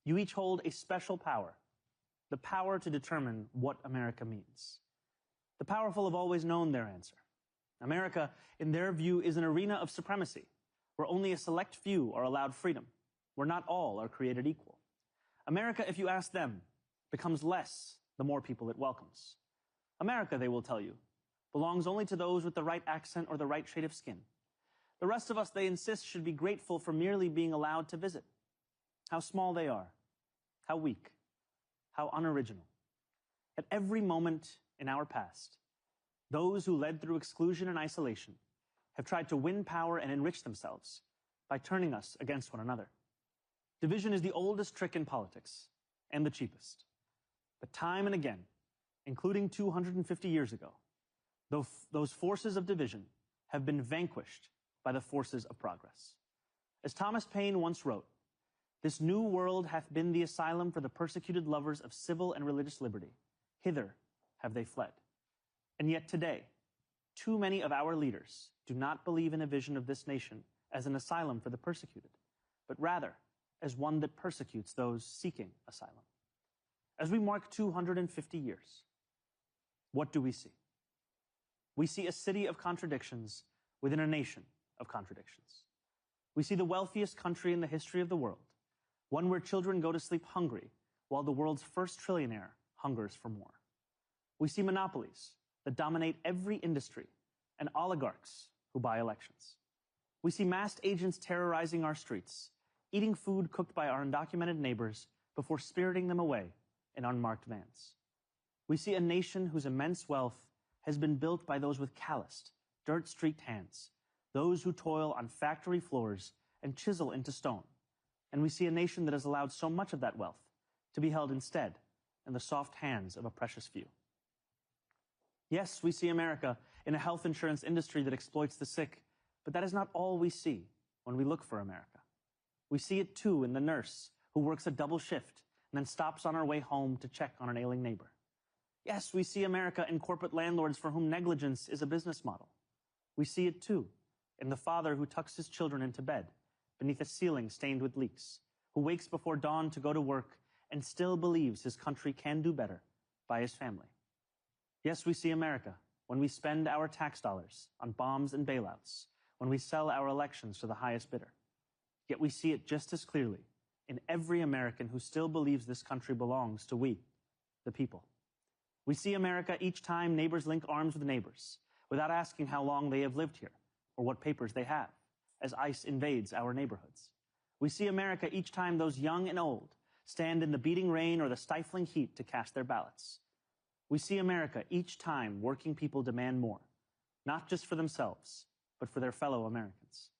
You each hold a special power, the power to determine what America means. The powerful have always known their answer. America, in their view, is an arena of supremacy, where only a select few are allowed freedom, where not all are created equal. America, if you ask them, becomes less the more people it welcomes. America, they will tell you, belongs only to those with the right accent or the right shade of skin. The rest of us, they insist, should be grateful for merely being allowed to visit. How small they are, how weak, how unoriginal. At every moment in our past, those who led through exclusion and isolation have tried to win power and enrich themselves by turning us against one another. Division is the oldest trick in politics and the cheapest. But time and again, including 250 years ago, those forces of division have been vanquished by the forces of progress. As Thomas Paine once wrote, "This new world hath been the asylum for the persecuted lovers of civil and religious liberty. Hither have they fled." And yet today, too many of our leaders do not believe in a vision of this nation as an asylum for the persecuted, but rather as one that persecutes those seeking asylum. As we mark 250 years, what do we see? We see a city of contradictions within a nation of contradictions. We see the wealthiest country in the history of the world, one where children go to sleep hungry while the world's first trillionaire hungers for more. We see monopolies that dominate every industry and oligarchs who buy elections. We see masked agents terrorizing our streets, eating food cooked by our undocumented neighbors before spiriting them away in unmarked vans. We see a nation whose immense wealth has been built by those with calloused, dirt-streaked hands, those who toil on factory floors and chisel into stone. And we see a nation that has allowed so much of that wealth to be held instead in the soft hands of a precious few. Yes, we see America in a health insurance industry that exploits the sick, but that is not all we see when we look for America. We see it too in the nurse who works a double shift and then stops on her way home to check on an ailing neighbor. Yes, we see America in corporate landlords for whom negligence is a business model. We see it too in the father who tucks his children into bed beneath a ceiling stained with leaks, who wakes before dawn to go to work and still believes his country can do better by his family. Yes, we see America when we spend our tax dollars on bombs and bailouts, when we sell our elections to the highest bidder. Yet we see it just as clearly in every American who still believes this country belongs to we, the people. We see America each time neighbors link arms with neighbors, without asking how long they have lived here or what papers they have, as ICE invades our neighborhoods. We see America each time those young and old stand in the beating rain or the stifling heat to cast their ballots. We see America each time working people demand more, not just for themselves, but for their fellow Americans.